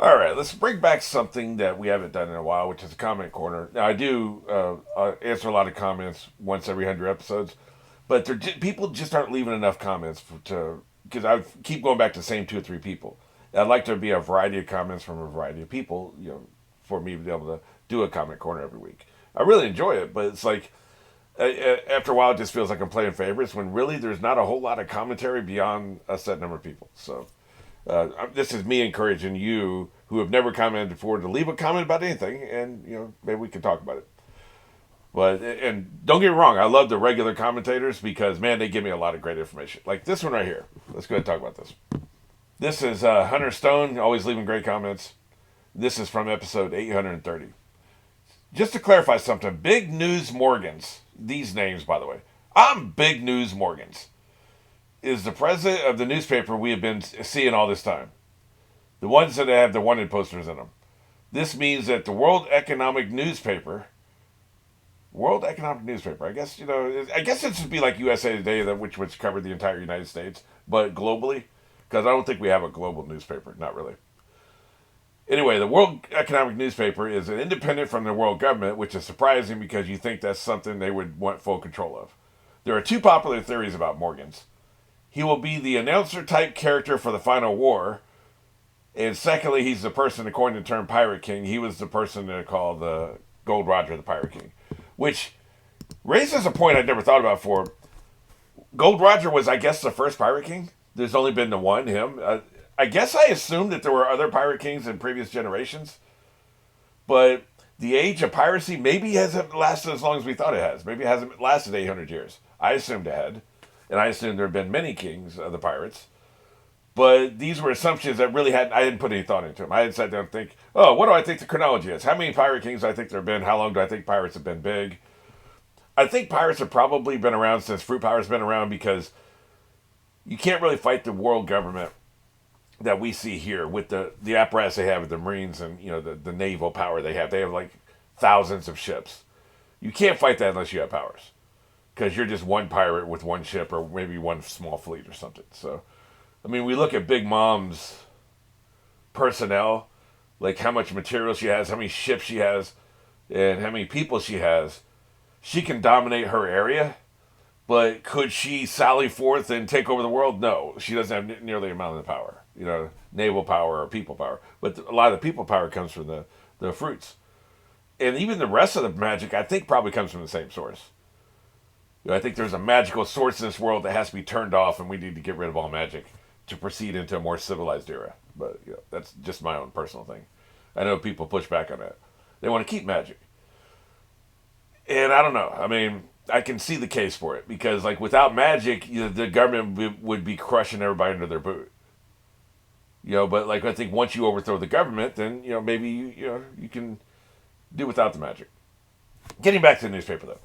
All right, let's bring back something that we haven't done in a while, which is a comment corner. Now, I do answer a lot of comments once every 100 episodes, but people just aren't leaving enough comments to because I keep going back to the same two or three people. I'd like to be a variety of comments from a variety of people, for me to be able to do a comment corner every week. I really enjoy it, but it's like after a while, it just feels like I'm playing favorites when really there's not a whole lot of commentary beyond a set number of people. So this is me encouraging you who have never commented before to leave a comment about anything, and maybe we can talk about it. But and don't get me wrong, I love the regular commentators because man, they give me a lot of great information. Like this one right here. Let's go ahead and talk about this. This is Hunter Stone, always leaving great comments. This is from episode 830. Just to clarify something, Big News Morgans, these names by the way, I'm Big News Morgans, is the president of the newspaper we have been seeing all this time. The ones that have the wanted posters in them. This means that the World Economic Newspaper. I guess it should be like USA Today, which covered the entire United States, but globally, because I don't think we have a global newspaper. Not really. Anyway, the World Economic Newspaper is an independent from the world government, which is surprising because you think that's something they would want full control of. There are two popular theories about Morgans. He will be the announcer type character for the final war, and secondly, he's the person, according to the term Pirate King, he was the person to call the Gold Roger the Pirate King, which raises a point I'd never thought about before. Gold Roger was, I guess, the first Pirate King. There's only been the one, him. I guess I assumed that there were other Pirate Kings in previous generations, but the age of piracy maybe hasn't lasted as long as we thought it has. Maybe it hasn't lasted 800 years. I assumed it had, and I assumed there had been many kings of the pirates. But these were assumptions that really I didn't put any thought into them. I had sat down and think, oh, what do I think the chronology is? How many pirate kings do I think there have been? How long do I think pirates have been big? I think pirates have probably been around since fruit pirates have been around because you can't really fight the world government that we see here with the apparatus they have with the Marines and the naval power they have. They have like thousands of ships. You can't fight that unless you have powers because you're just one pirate with one ship or maybe one small fleet or something. So, I mean, we look at Big Mom's personnel, like how much material she has, how many ships she has, and how many people she has. She can dominate her area, but could she sally forth and take over the world? No, she doesn't have nearly the amount of the power, naval power or people power. But a lot of the people power comes from the fruits. And even the rest of the magic, I think, probably comes from the same source. I think there's a magical source in this world that has to be turned off, and we need to get rid of all magic to proceed into a more civilized era. But that's just my own personal thing. I know people push back on that. They want to keep magic. And I don't know. I mean, I can see the case for it because, like, without magic, the government would be crushing everybody under their boot. But like I think once you overthrow the government, then maybe you can do without the magic. Getting back to the newspaper though,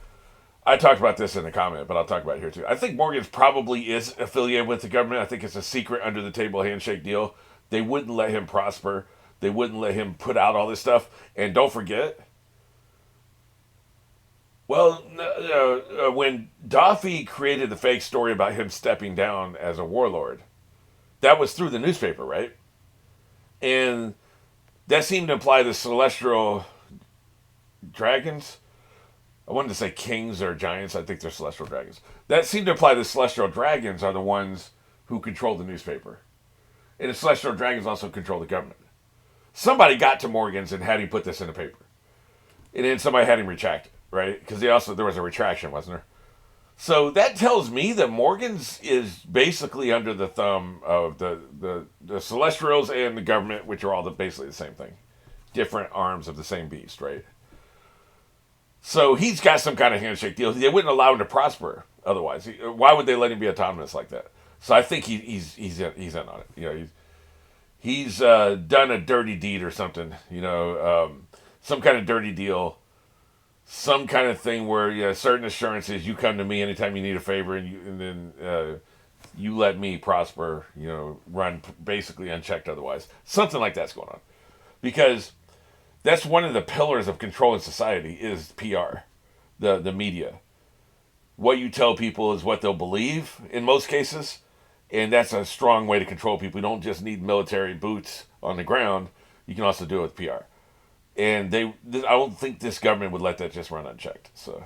I talked about this in a comment, but I'll talk about it here too. I think Morgan's probably is affiliated with the government. I think it's a secret under the table handshake deal. They wouldn't let him prosper. They wouldn't let him put out all this stuff. And don't forget, well, when Doffy created the fake story about him stepping down as a warlord, that was through the newspaper, right? And that seemed to imply the celestial dragons. I wanted to say kings or giants. I think they're celestial dragons. That seemed to imply the celestial dragons are the ones who control the newspaper. And the celestial dragons also control the government. Somebody got to Morgan's and had him put this in the paper. And then somebody had him retract it, right? Because there was a retraction, wasn't there? So that tells me that Morgan's is basically under the thumb of the Celestials and the government, which are all basically the same thing. Different arms of the same beast, right? So he's got some kind of handshake deal. They wouldn't allow him to prosper otherwise. Why would they let him be autonomous like that? So I think he's in on it. He's done a dirty deed or something. Some kind of dirty deal, some kind of thing where certain assurances. You come to me anytime you need a favor, and then you let me prosper. Run basically unchecked otherwise. Something like that's going on because that's one of the pillars of control in society is PR, the media. What you tell people is what they'll believe in most cases, and that's a strong way to control people. You don't just need military boots on the ground. You can also do it with PR. And I don't think this government would let that just run unchecked. So,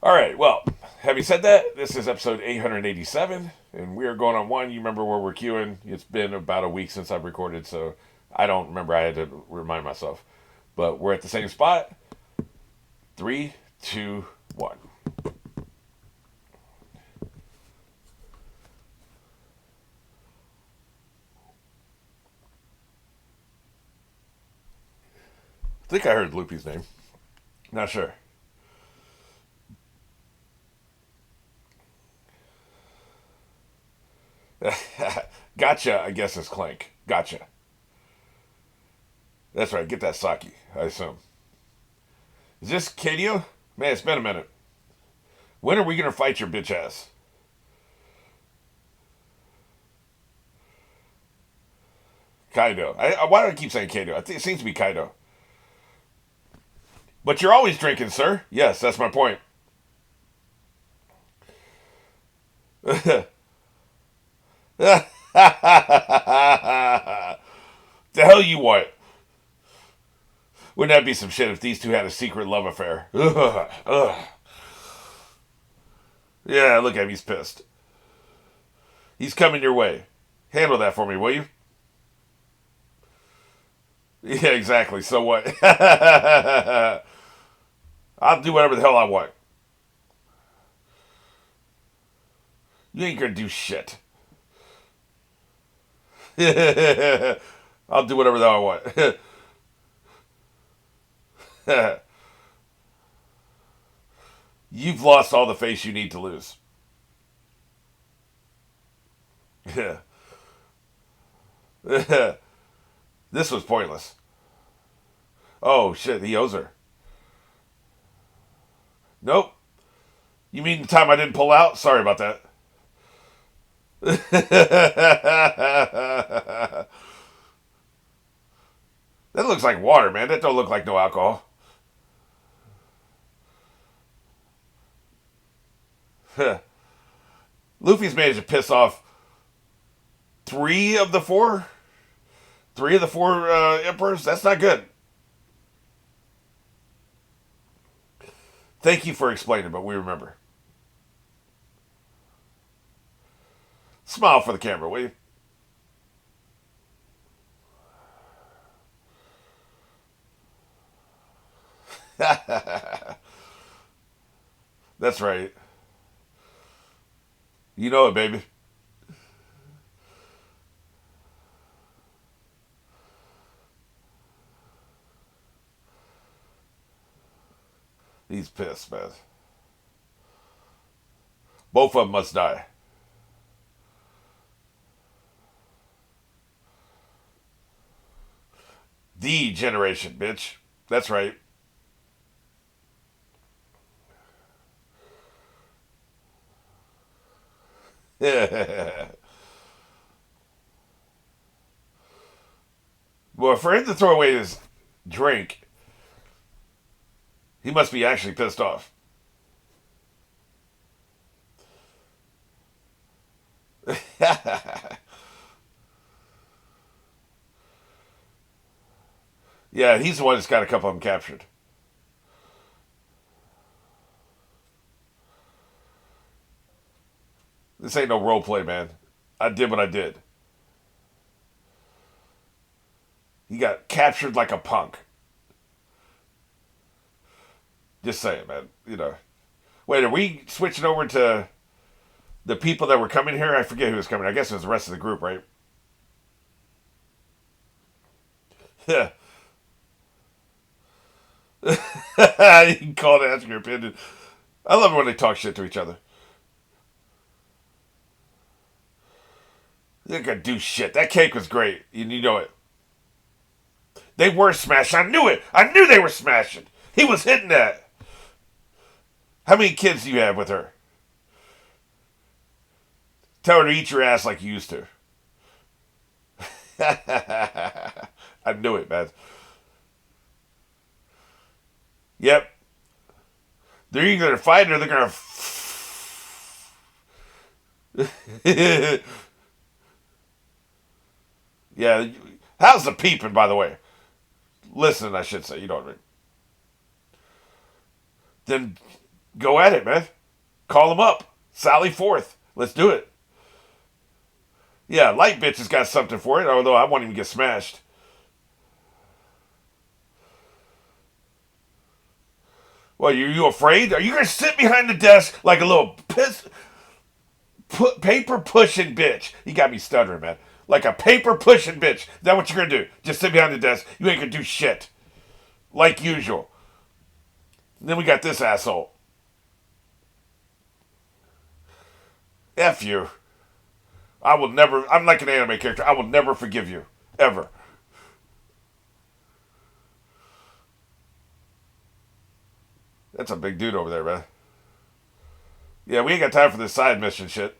all right. Well, having said that, this is episode 887, and we are going on one. You remember where we're queuing? It's been about a week since I've recorded, so I don't remember. I had to remind myself. But we're at the same spot. 3, 2, 1. I think I heard Loopy's name. Not sure. Gotcha, I guess, is Clank. Gotcha. That's right, get that sake, I assume. Is this Kadio? Man, it's been a minute. When are we gonna fight your bitch ass? Kaido. Why do I keep saying Kaido? I think it seems to be Kaido. But you're always drinking, sir. Yes, that's my point. The hell you want? Wouldn't that be some shit if these two had a secret love affair? Yeah, look at him. He's pissed. He's coming your way. Handle that for me, will you? Yeah, exactly. So what? I'll do whatever the hell I want. You ain't gonna do shit. I'll do whatever the hell I want. You've lost all the face you need to lose. This was pointless. Oh shit, he owes her. Nope. You mean the time I didn't pull out? Sorry about that. That looks like water, man. That don't look like no alcohol. Luffy's managed to piss off three of the four. Three of the four emperors. That's not good. Thank you for explaining, but we remember. Smile for the camera, will you? That's right. You know it, baby. He's pissed, man. Both of them must die. The generation, bitch. That's right. Well, for him to throw away his drink, he must be actually pissed off. Yeah, he's the one that's got a couple of them captured. This ain't no role play, man. I did what I did. He got captured like a punk. Just saying, man. You know. Wait, are we switching over to the people that were coming here? I forget who was coming. I guess it was the rest of the group, right? Yeah. You can call to ask your opinion. I love it when they talk shit to each other. They're gonna do shit. That cake was great. You know it. They were smashing. I knew it. I knew they were smashing. He was hitting that. How many kids do you have with her? Tell her to eat your ass like you used to. I knew it, man. Yep. They're either gonna fight or they're gonna. Yeah. How's the peeping, by the way? Listening, I should say. You know what I mean. Then go at it, man. Call them up. Sally forth. Let's do it. Yeah, Light Bitch has got something for it, although I won't even get smashed. Well, you afraid? Are you going to sit behind the desk like a little paper pushing bitch? You got me stuttering, man. Like a paper pushing bitch. Is that what you're going to do? Just sit behind the desk. You ain't going to do shit. Like usual. And then we got this asshole. F you. I will never. I'm like an anime character. I will never forgive you. Ever. That's a big dude over there, man. Yeah, we ain't got time for this side mission shit.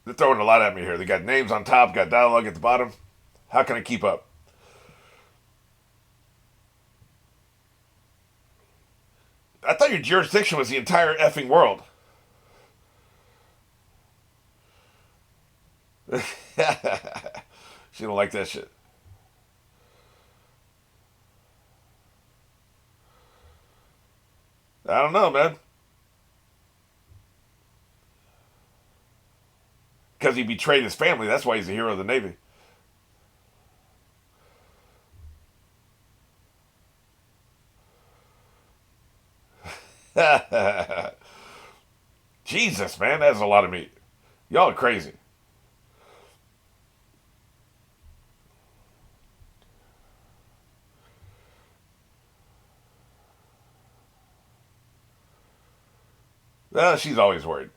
They're throwing a lot at me here. They got names on top, got dialogue at the bottom. How can I keep up? I thought your jurisdiction was the entire effing world. She don't like that shit. I don't know, man. Because he betrayed his family. That's why he's a hero of the Navy. Jesus, man, that's a lot of meat. Y'all are crazy. She's always worried.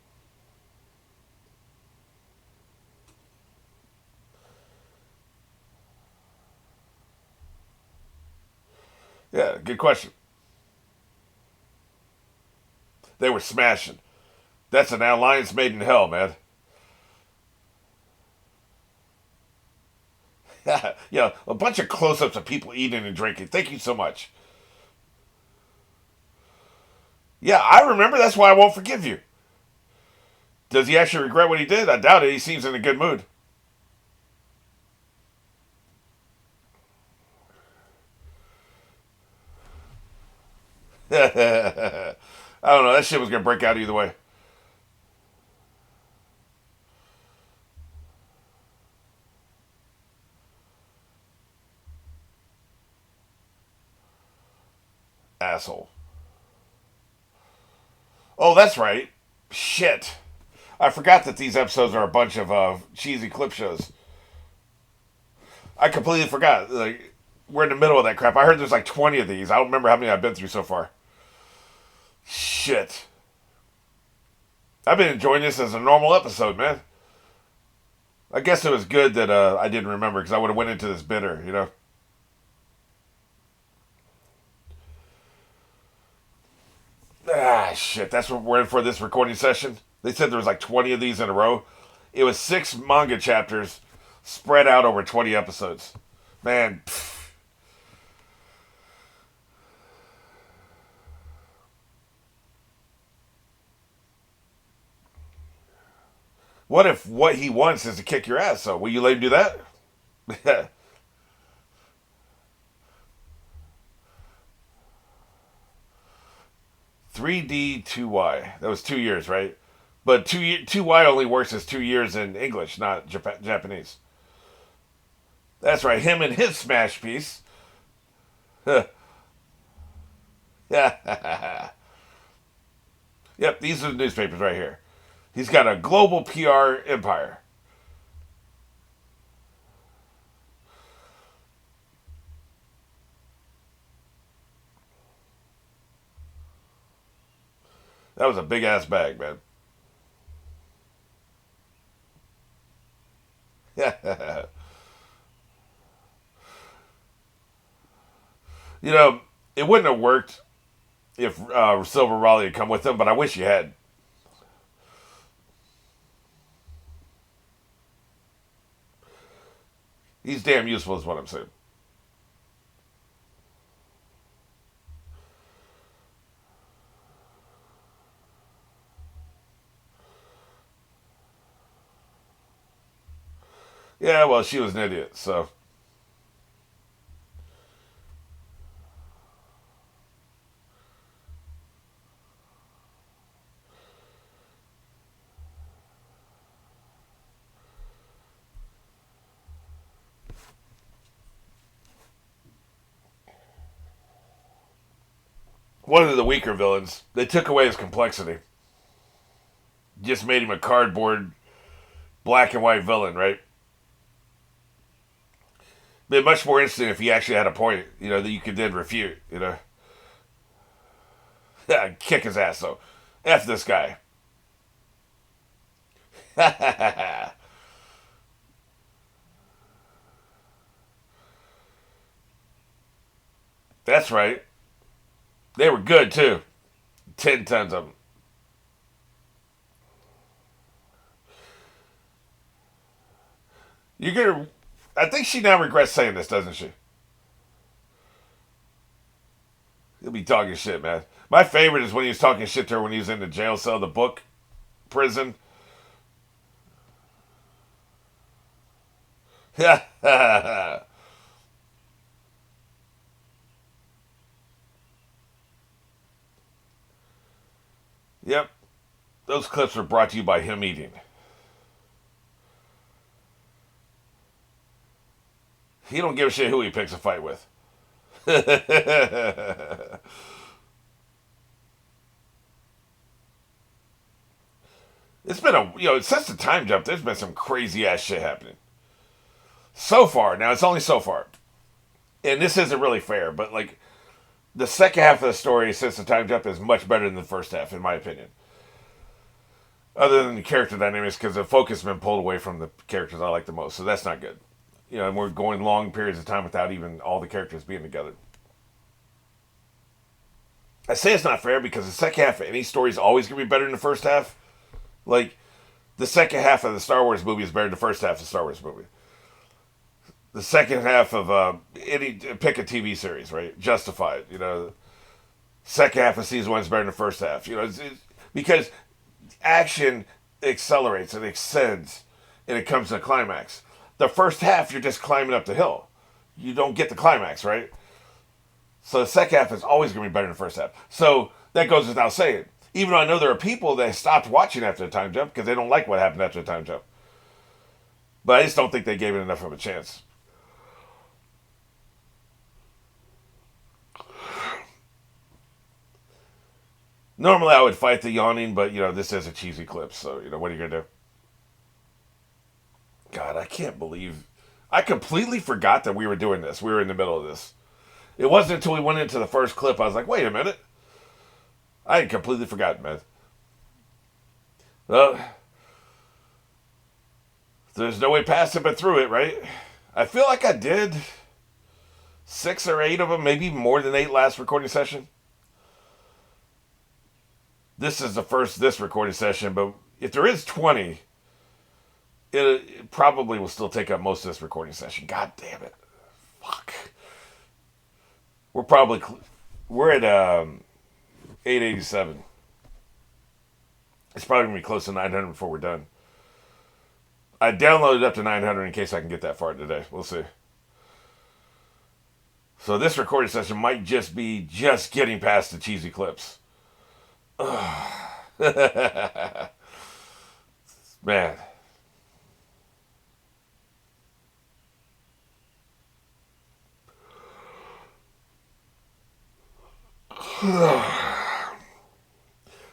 Yeah, good question. They were smashing. That's an alliance made in hell, man. Yeah, a bunch of close ups of people eating and drinking. Thank you so much. Yeah, I remember. That's why I won't forgive you. Does he actually regret what he did? I doubt it. He seems in a good mood. I don't know. That shit was going to break out either way. Asshole. Oh, that's right. Shit. I forgot that these episodes are a bunch of cheesy clip shows. I completely forgot. Like, we're in the middle of that crap. I heard there's like 20 of these. I don't remember how many I've been through so far. Shit. I've been enjoying this as a normal episode, man. I guess it was good that I didn't remember because I would have went into this bitter, you know. Ah, shit. That's what we're in for this recording session. They said there was like 20 of these in a row. It was 6 manga chapters spread out over 20 episodes. Man, pfft. What if what he wants is to kick your ass? So will you let him do that? 3D 2Y. That was 2 years, right? But 2Y only works as 2 years in English, not Japanese. That's right. Him and his smash piece. Yeah. Yep. These are the newspapers right here. He's got a global PR empire. That was a big ass bag, man. Yeah. You know, it wouldn't have worked if Silver Raleigh had come with him, but I wish he had. He's damn useful, is what I'm saying. Yeah, well, she was an idiot, so. One of the weaker villains. They took away his complexity. Just made him a cardboard black and white villain, right? Been much more interesting if he actually had a point, that you could then refute. Kick his ass, though. F this guy. That's right. They were good, too. 10 tons of them. You're gonna. I think she now regrets saying this, doesn't she? He'll be talking shit, man. My favorite is when he was talking shit to her when he was in the jail cell, the book prison. Yep. Those clips were brought to you by him eating. He don't give a shit who he picks a fight with. It's been since the time jump, there's been some crazy ass shit happening. So far, now it's only so far. And this isn't really fair, but like the second half of the story since the time jump is much better than the first half, in my opinion. Other than the character dynamics, because the focus has been pulled away from the characters I like the most, so that's not good. And we're going long periods of time without even all the characters being together. I say it's not fair because the second half of any story is always going to be better than the first half. Like, the second half of the Star Wars movie is better than the first half of the Star Wars movie. The second half of any pick a TV series, right? Justified, second half of season one is better than the first half. Because action accelerates and extends, and it comes to a climax. The first half, you're just climbing up the hill. You don't get the climax, right? So the second half is always going to be better than the first half. So that goes without saying. Even though I know there are people that stopped watching after the time jump because they don't like what happened after the time jump. But I just don't think they gave it enough of a chance. Normally I would fight the yawning, but this is a cheesy clip, so what are you gonna do? God, I can't believe I completely forgot that we were doing this. We were in the middle of this. It wasn't until we went into the first clip I was like, wait a minute. I had completely forgotten, man. Well, there's no way past it but through it, right? I feel like I did 6 or 8 of them, maybe more than 8 last recording session. This is the first this recording session, but if there is 20, it probably will still take up most of this recording session. God damn it. Fuck. We're probably we're at 887. It's probably gonna be close to 900 before we're done. I downloaded up to 900 in case I can get that far today. We'll see. So this recording session might just be just getting past the cheesy clips. Man.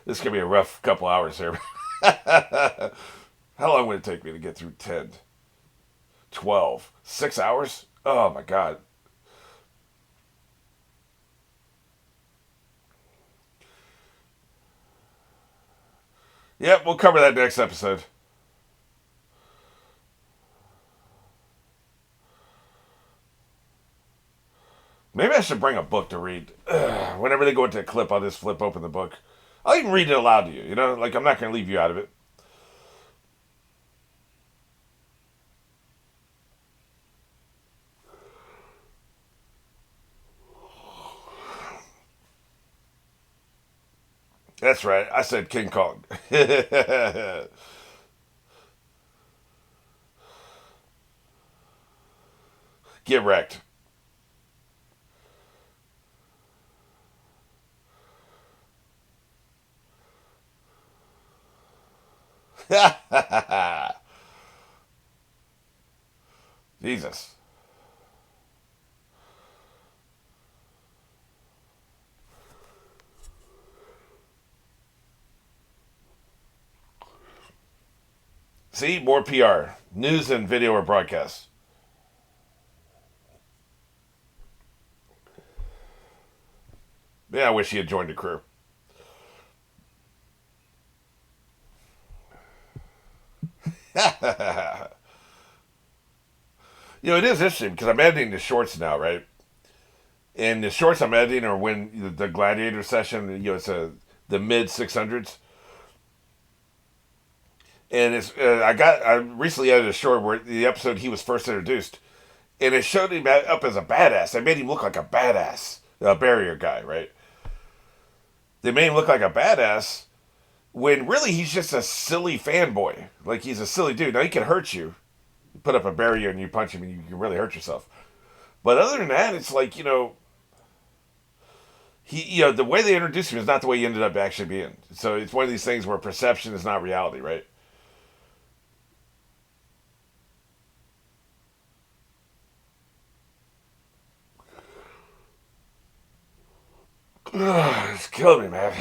This could be a rough couple hours here. How long would it take me to get through 10? 12? 6 hours? Oh my god. Yep, we'll cover that next episode. Maybe I should bring a book to read. Whenever they go into a clip, I'll just flip open the book. I'll even read it aloud to you, Like, I'm not going to leave you out of it. That's right. I said King Kong. Get wrecked. Jesus. See, more PR. News and video or broadcast. Yeah, I wish he had joined the crew. It is interesting because I'm editing the shorts now, right? And the shorts I'm editing are when the Gladiator session, it's the mid 600s. And I recently edited a short where the episode he was first introduced, and it showed him up as a badass. They made him look like a badass, a barrier guy, right? They made him look like a badass when really he's just a silly fanboy. Like he's a silly dude. Now he can hurt you. You put up a barrier and you punch him and you can really hurt yourself. But other than that, it's like, the way they introduced him is not the way he ended up actually being. So it's one of these things where perception is not reality, right? It's killing me, man.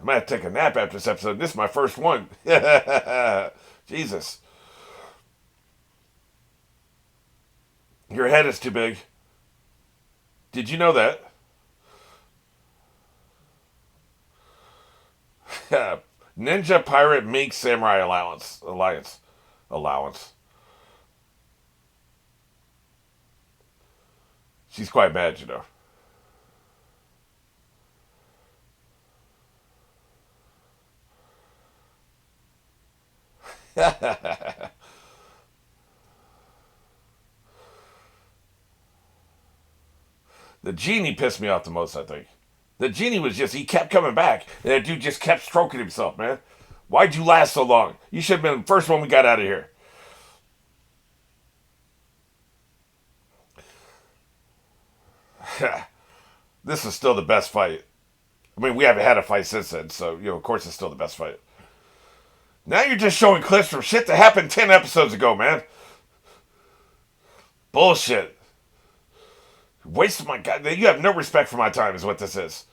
I might have to take a nap after this episode. This is my first one. Jesus. Your head is too big. Did you know that? Ninja Pirate Mink Samurai Alliance. She's quite bad, The genie pissed me off the most, I think. The genie he kept coming back. And that dude just kept stroking himself, man. Why'd you last so long? You should have been the first one we got out of here. This is still the best fight. I mean, we haven't had a fight since then, so, of course it's still the best fight. Now you're just showing clips from shit that happened 10 episodes ago, man. Bullshit. Wasted my god. You have no respect for my time, is what this is.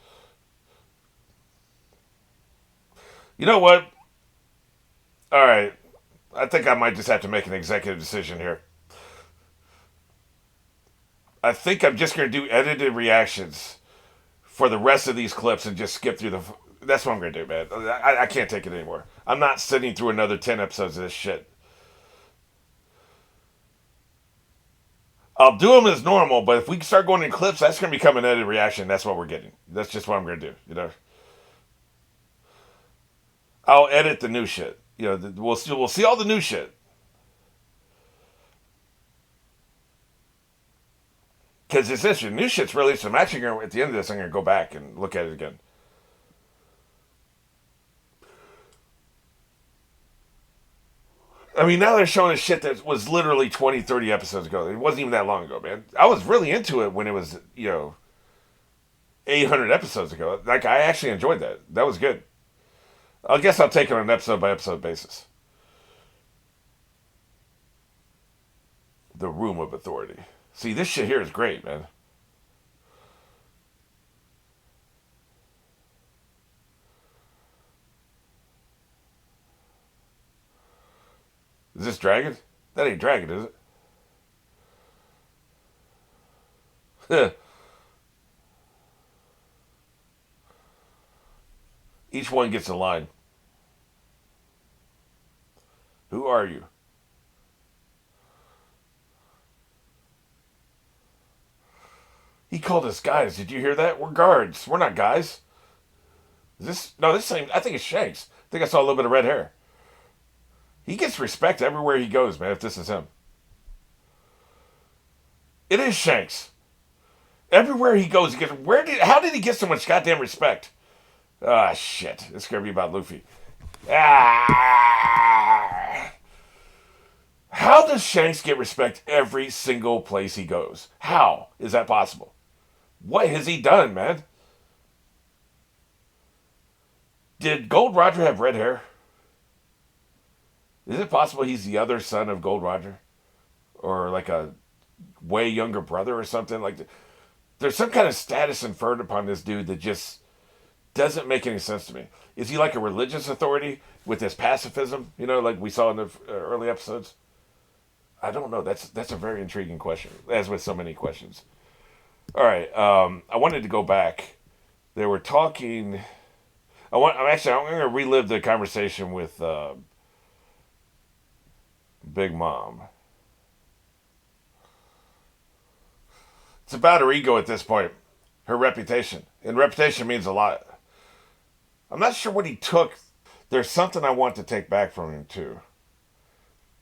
You know what? All right. I think I might just have to make an executive decision here. I think I'm just going to do edited reactions for the rest of these clips and just skip through the. That's what I'm going to do, man. I can't take it anymore. I'm not sitting through another 10 episodes of this shit. I'll do them as normal, but if we start going in clips, that's going to become an edited reaction. That's what we're getting. That's just what I'm going to do, I'll edit the new shit. We'll see all the new shit. Because it's interesting. New shit's released. I'm actually going to, at the end of this, I'm going to go back and look at it again. I mean, now they're showing us shit that was literally 20, 30 episodes ago. It wasn't even that long ago, man. I was really into it when it was, 800 episodes ago. Like, I actually enjoyed that. That was good. I guess I'll take it on an episode by episode basis. The Room of Authority. See, this shit here is great, man. Is this Dragon? That ain't Dragon, is it? Each one gets a line. Who are you? He called us guys. Did you hear that? We're guards. We're not guys. Is this? No, this ain't. I think it's Shanks. I think I saw a little bit of red hair. He gets respect everywhere he goes, man, if this is him. It is Shanks. Everywhere he goes, he gets. How did he get so much goddamn respect? Ah, shit. It's going to be about Luffy. Ah! How does Shanks get respect every single place he goes? How is that possible? What has he done, man? Did Gold Roger have red hair? Is it possible he's the other son of Gold Roger? Or like a way younger brother or something? Like, there's some kind of status inferred upon this dude that just doesn't make any sense to me. Is he like a religious authority with his pacifism? You know, like we saw in the early episodes? I don't know. That's a very intriguing question, as with so many questions. All right. I wanted to go back. They were talking. I'm going to relive the conversation with Big Mom. It's about her ego at this point, her reputation, and reputation means a lot. I'm not sure what he took. There's something I want to take back from him too.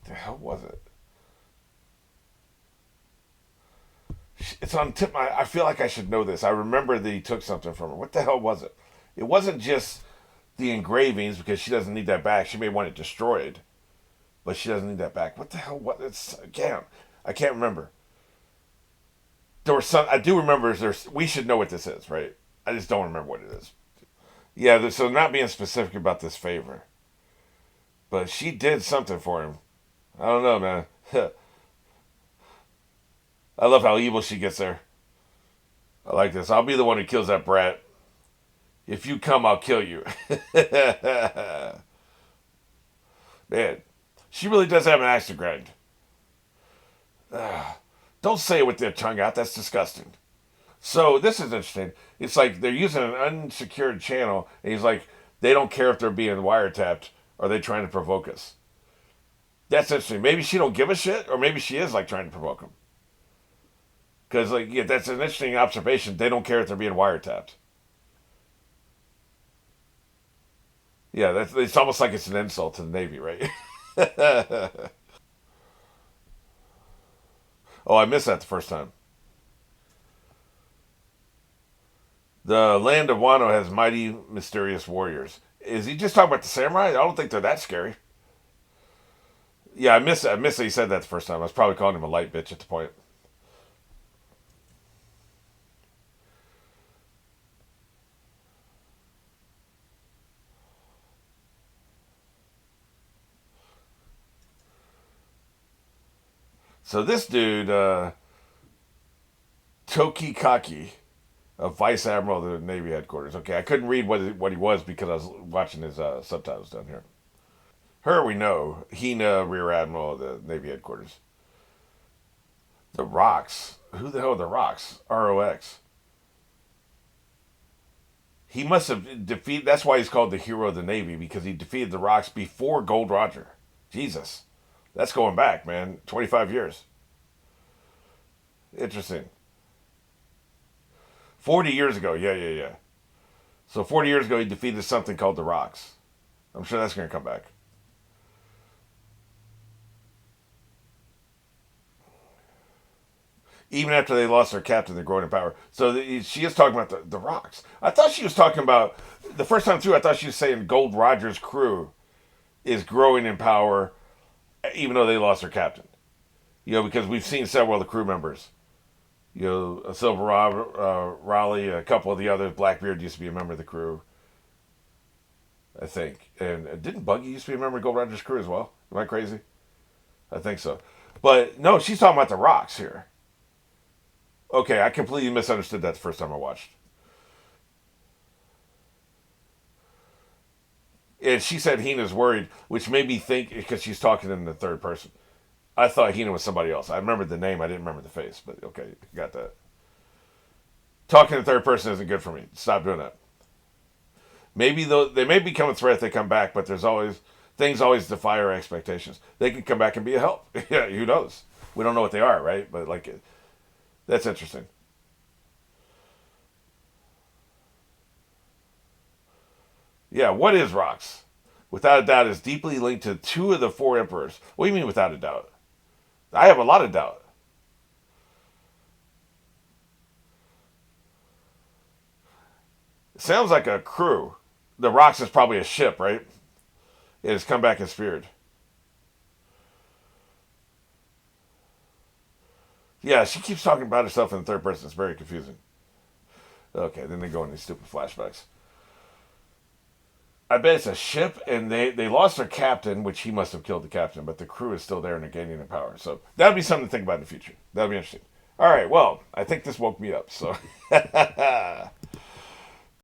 The hell was it? It's on tip. I feel like I should know this. I remember that he took something from her. What the hell was it? It wasn't just the engravings because she doesn't need that back. She may want it destroyed, but she doesn't need that back. What the hell? What? It's again. I can't remember. There was some. I do remember. There's. We should know what this is, right? I just don't remember what it is. Yeah. So not being specific about this favor, but she did something for him. I don't know, man. I love how evil she gets there. I like this. I'll be the one who kills that brat. If you come, I'll kill you. Man, she really does have an axe to grind. Don't say it with their tongue out. That's disgusting. So this is interesting. It's like they're using an unsecured channel, and he's like, they don't care if they're being wiretapped. Or are they trying to provoke us? That's interesting. Maybe she don't give a shit, or maybe she is like trying to provoke them. Because like, yeah, that's an interesting observation. They don't care if they're being wiretapped. Yeah, it's almost like it's an insult to the Navy, right? Oh, I missed that the first time. The land of Wano has mighty, mysterious warriors. Is he just talking about the samurai? I don't think they're that scary. Yeah, I missed it. I missed that he said that the first time. I was probably calling him a light bitch at the point. So this dude, Tokikaki, a vice admiral of the Navy headquarters. Okay, I couldn't read what he was because I was watching his subtitles down here. Her we know, Hina, rear admiral of the Navy headquarters. The Rocks. Who the hell are the Rocks? ROX. He must have defeated. That's why he's called the hero of the Navy because he defeated the Rocks before Gold Roger. Jesus, that's going back, man. 25 years. Interesting. 40 years ago. Yeah, yeah, yeah. So 40 years ago, he defeated something called the Rocks. I'm sure that's going to come back. Even after they lost their captain, they're growing in power. So she is talking about the Rocks. I thought she was talking about the first time through. I thought she was saying Gold Roger's crew is growing in power, even though they lost their captain. You know, because we've seen several of the crew members. You know, Silver Raleigh, a couple of the others. Blackbeard used to be a member of the crew, I think. And didn't Buggy used to be a member of Gold Roger's crew as well? Am I crazy? I think so. But no, she's talking about the Rocks here. Okay, I completely misunderstood that the first time I watched. And she said Hina's worried, which made me think because she's talking in the third person. I thought Hina was somebody else. I remembered the name, I didn't remember the face, but okay, got that. Talking in third person isn't good for me. Stop doing that. Maybe though they may become a threat if they come back, but there's always things always defy our expectations. They could come back and be a help. Yeah, who knows? We don't know what they are, right? But like, that's interesting. Yeah, what is Rocks? Without a doubt, is deeply linked to two of the four emperors. What do you mean, without a doubt? I have a lot of doubt. It sounds like a crew. The Rocks is probably a ship, right? It has come back and speared. Yeah, she keeps talking about herself in the third person. It's very confusing. Okay, then they go in these stupid flashbacks. I bet it's a ship, and they lost their captain, which he must have killed the captain, but the crew is still there and they're gaining in power. So that'd be something to think about in the future. That'd be interesting. All right, well, I think this woke me up. So